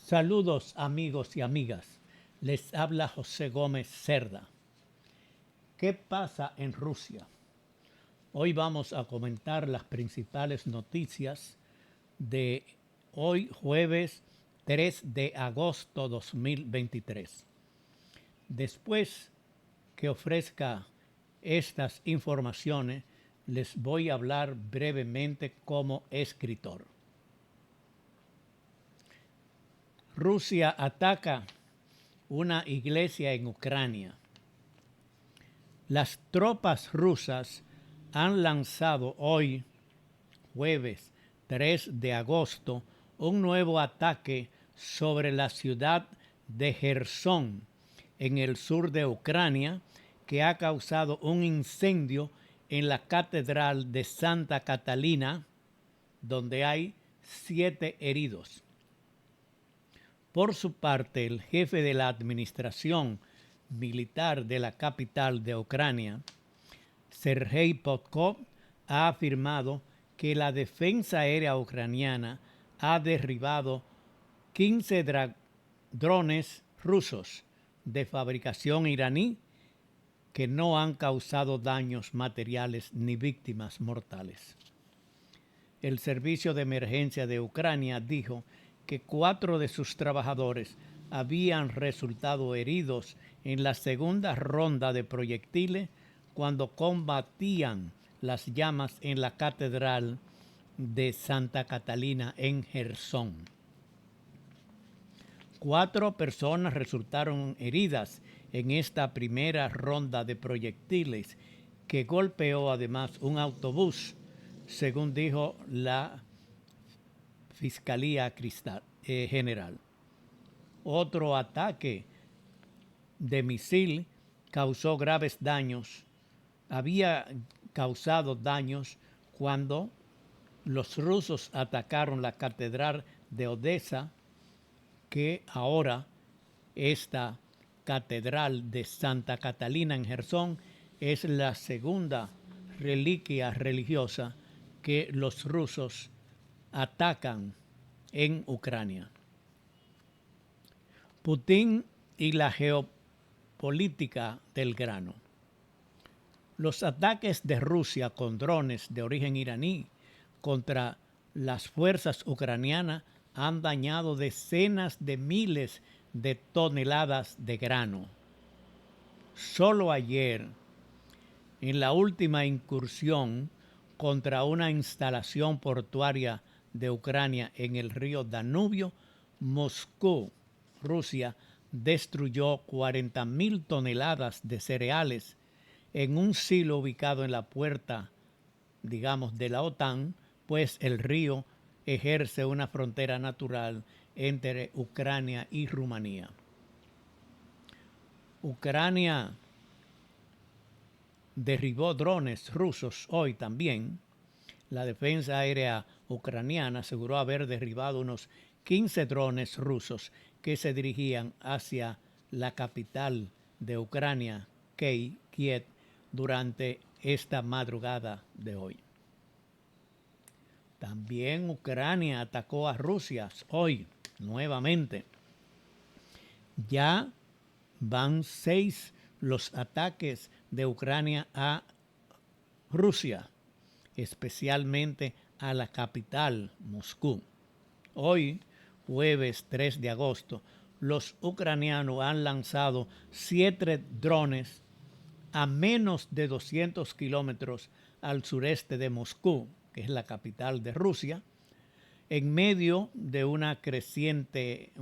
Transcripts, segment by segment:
Saludos amigos y amigas, les habla José Gómez Cerda. ¿Qué pasa en Rusia? Hoy vamos a comentar las principales noticias de hoy jueves 3 de agosto 2023. Después que ofrezca estas informaciones, les voy a hablar brevemente como escritor. Rusia ataca una iglesia en Ucrania. Las tropas rusas han lanzado hoy, jueves 3 de agosto, un nuevo ataque sobre la ciudad de Jersón, en el sur de Ucrania, que ha causado un incendio en la catedral de Santa Catalina, donde hay 7 heridos. Por su parte, el jefe de la administración militar de la capital de Ucrania, Sergei Popkov, ha afirmado que la defensa aérea ucraniana ha derribado 15 drones rusos de fabricación iraní que no han causado daños materiales ni víctimas mortales. El Servicio de Emergencia de Ucrania dijo que 4 de sus trabajadores habían resultado heridos en la segunda ronda de proyectiles cuando combatían las llamas en la catedral de Santa Catalina en Jersón. 4 personas resultaron heridas en esta primera ronda de proyectiles que golpeó además un autobús, según dijo la Fiscalía General. Otro ataque de misil causó graves daños. Había causado daños cuando los rusos atacaron la catedral de Odessa, que ahora esta catedral de Santa Catalina en Jersón es la segunda reliquia religiosa que los rusos atacan en Ucrania. Putin y la geopolítica del grano. Los ataques de Rusia con drones de origen iraní contra las fuerzas ucranianas han dañado decenas de miles de toneladas de grano. Solo ayer, en la última incursión contra una instalación portuaria de Ucrania en el río Danubio, Moscú, Rusia, destruyó 40,000 toneladas de cereales en un silo ubicado en la puerta, de la OTAN, pues el río ejerce una frontera natural entre Ucrania y Rumanía. Ucrania derribó drones rusos hoy también. La defensa aérea ucraniana aseguró haber derribado unos 15 drones rusos que se dirigían hacia la capital de Ucrania, Kiev, durante esta madrugada de hoy. También Ucrania atacó a Rusia hoy nuevamente. Ya van 6 los ataques de Ucrania a Rusia, especialmente a la capital, Moscú. Hoy, jueves 3 de agosto, los ucranianos han lanzado 7 drones a menos de 200 kilómetros al sureste de Moscú, que es la capital de Rusia, en medio de un creciente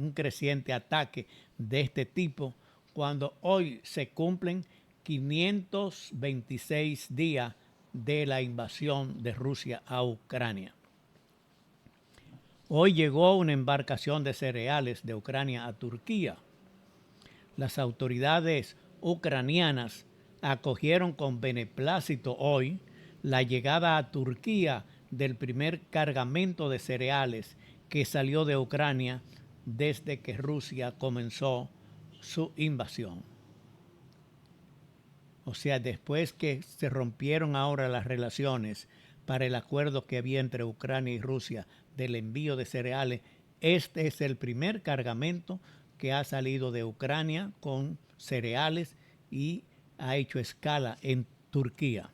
ataque de este tipo, cuando hoy se cumplen 526 días de la invasión de Rusia a Ucrania. Hoy llegó una embarcación de cereales de Ucrania a Turquía. Las autoridades ucranianas acogieron con beneplácito hoy la llegada a Turquía del primer cargamento de cereales que salió de Ucrania desde que Rusia comenzó su invasión. O sea, después que se rompieron ahora las relaciones para el acuerdo que había entre Ucrania y Rusia del envío de cereales Este es el primer cargamento que ha salido de Ucrania con cereales y ha hecho escala en Turquía.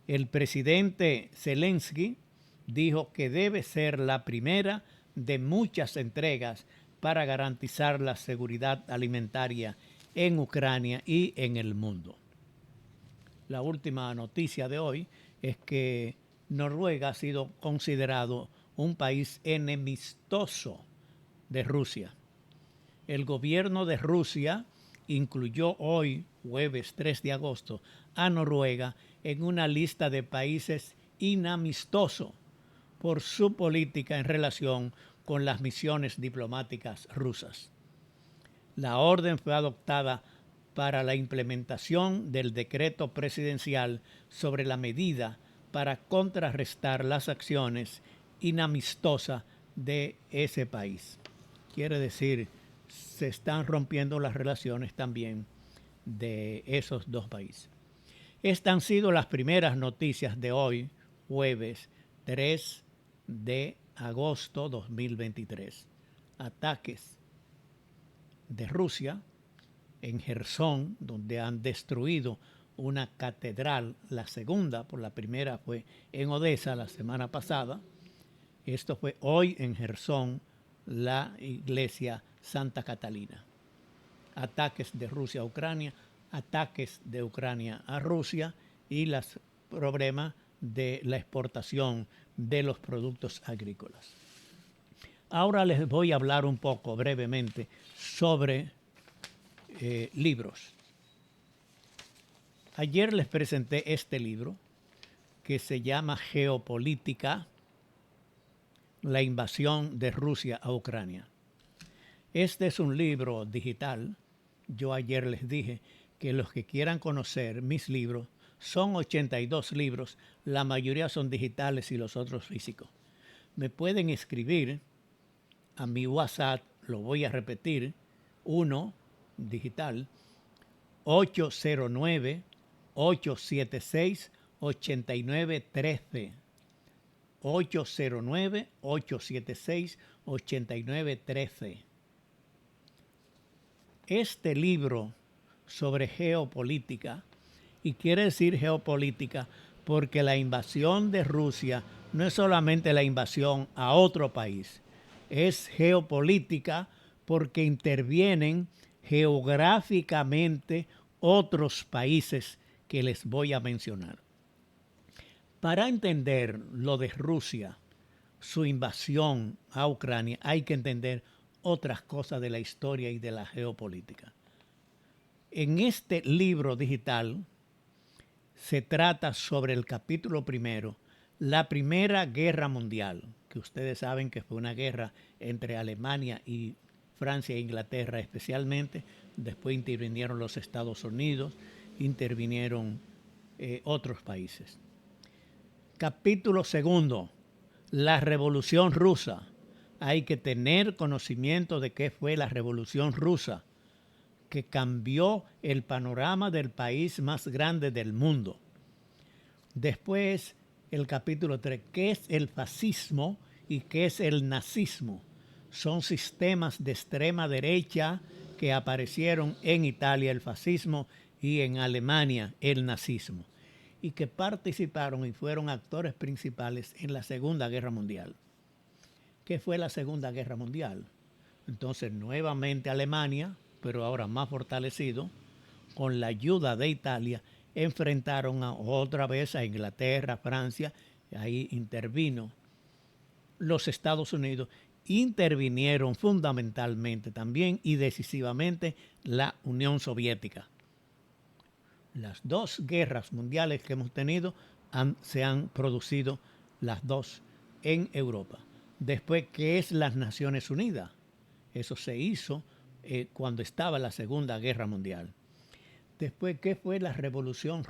El presidente Zelensky dijo que debe ser la primera de muchas entregas para garantizar la seguridad alimentaria en Ucrania y en el mundo. La última noticia de hoy es que Noruega ha sido considerado un país enemistoso de Rusia. El gobierno de Rusia incluyó hoy, jueves 3 de agosto, a Noruega en una lista de países inamistosos por su política en relación con las misiones diplomáticas rusas. La orden fue adoptada para la implementación del decreto presidencial sobre la medida para contrarrestar las acciones inamistosas de ese país. Quiere decir, se están rompiendo las relaciones también de esos dos países. Estas han sido las primeras noticias de hoy, jueves 3 de agosto 2023. Ataques de Rusia en Jersón, donde han destruido una catedral, la segunda, por la primera fue en Odessa la semana pasada. Esto fue hoy en Jersón, la iglesia Santa Catalina. Ataques de Rusia a Ucrania, ataques de Ucrania a Rusia y los problemas de la exportación de los productos agrícolas. Ahora les voy a hablar un poco brevemente sobre libros. Ayer les presenté este libro que se llama Geopolítica, la invasión de Rusia a Ucrania. Este es un libro digital. Yo ayer les dije que los que quieran conocer mis libros, son 82 libros, la mayoría son digitales y los otros físicos. Me pueden escribir a mi WhatsApp, lo voy a repetir, 1 digital, 809-876-8913. 809-876-8913. Este libro sobre geopolítica, y quiere decir geopolítica porque la invasión de Rusia no es solamente la invasión a otro país, es geopolítica porque intervienen geográficamente otros países que les voy a mencionar. Para entender lo de Rusia, su invasión a Ucrania, hay que entender otras cosas de la historia y de la geopolítica. En este libro digital se trata sobre el capítulo primero, la Primera Guerra Mundial, que ustedes saben que fue una guerra entre Alemania y Francia e Inglaterra especialmente. Después intervinieron los Estados Unidos, intervinieron otros países. Capítulo segundo, la Revolución Rusa. Hay que tener conocimiento de qué fue la Revolución Rusa, que cambió el panorama del país más grande del mundo. Después, el capítulo 3, ¿qué es el fascismo y qué es el nazismo? Son sistemas de extrema derecha que aparecieron en Italia, el fascismo, y en Alemania, el nazismo, y que participaron y fueron actores principales en la Segunda Guerra Mundial. ¿Qué fue la Segunda Guerra Mundial? Entonces, nuevamente Alemania, pero ahora más fortalecido, con la ayuda de Italia, enfrentaron otra vez a Inglaterra, Francia, ahí intervino los Estados Unidos, intervinieron fundamentalmente también y decisivamente la Unión Soviética. Las dos guerras mundiales que hemos tenido se han producido las dos en Europa. Después, ¿qué es las Naciones Unidas? Eso se hizo cuando estaba la Segunda Guerra Mundial. Después, ¿qué fue la Revolución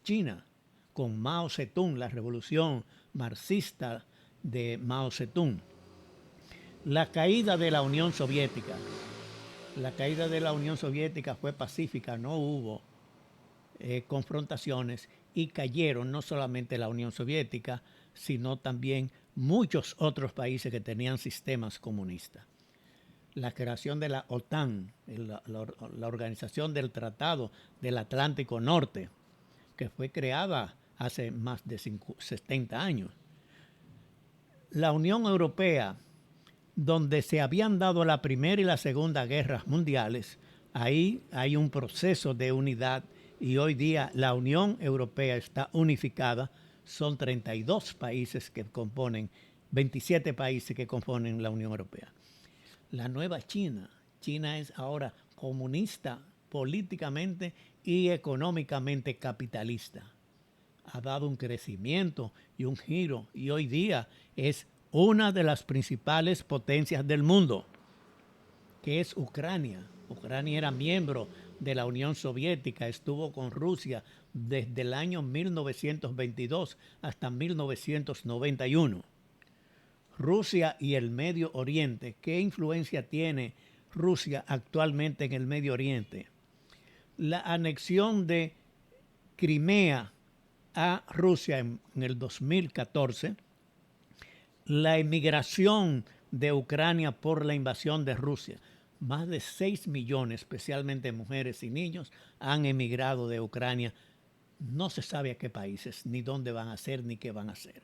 China? Con Mao Zedong, la revolución marxista de Mao Zedong. La caída de la Unión Soviética. La caída de la Unión Soviética fue pacífica, no hubo confrontaciones y cayeron no solamente la Unión Soviética, sino también muchos otros países que tenían sistemas comunistas. La creación de la OTAN, la Organización del Tratado del Atlántico Norte, que fue creada hace más de 70 años. La Unión Europea, donde se habían dado la Primera y la Segunda Guerras Mundiales, ahí hay un proceso de unidad y hoy día la Unión Europea está unificada. Son 32 países que componen, 27 países que componen la Unión Europea. La nueva China, China es ahora comunista políticamente y económicamente capitalista. Ha dado un crecimiento y un giro y hoy día es una de las principales potencias del mundo, que es Ucrania. Ucrania era miembro de la Unión Soviética, estuvo con Rusia desde el año 1922 hasta 1991. Rusia y el Medio Oriente. ¿Qué influencia tiene Rusia actualmente en el Medio Oriente? La anexión de Crimea a Rusia en el 2014, la emigración de Ucrania por la invasión de Rusia. Más de 6 millones, especialmente mujeres y niños, han emigrado de Ucrania. No se sabe a qué países, ni dónde van a ser, ni qué van a hacer.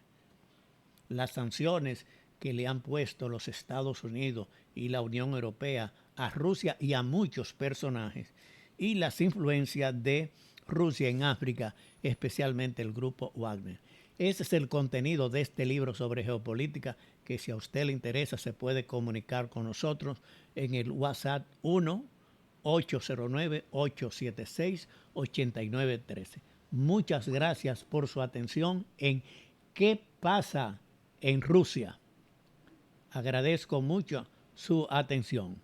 Las sanciones que le han puesto los Estados Unidos y la Unión Europea a Rusia y a muchos personajes, y las influencias de Rusia en África, especialmente el grupo Wagner. Ese es el contenido de este libro sobre geopolítica, que si a usted le interesa se puede comunicar con nosotros en el WhatsApp 1-809-876-8913. Muchas gracias por su atención en ¿Qué pasa en Rusia? Agradezco mucho su atención.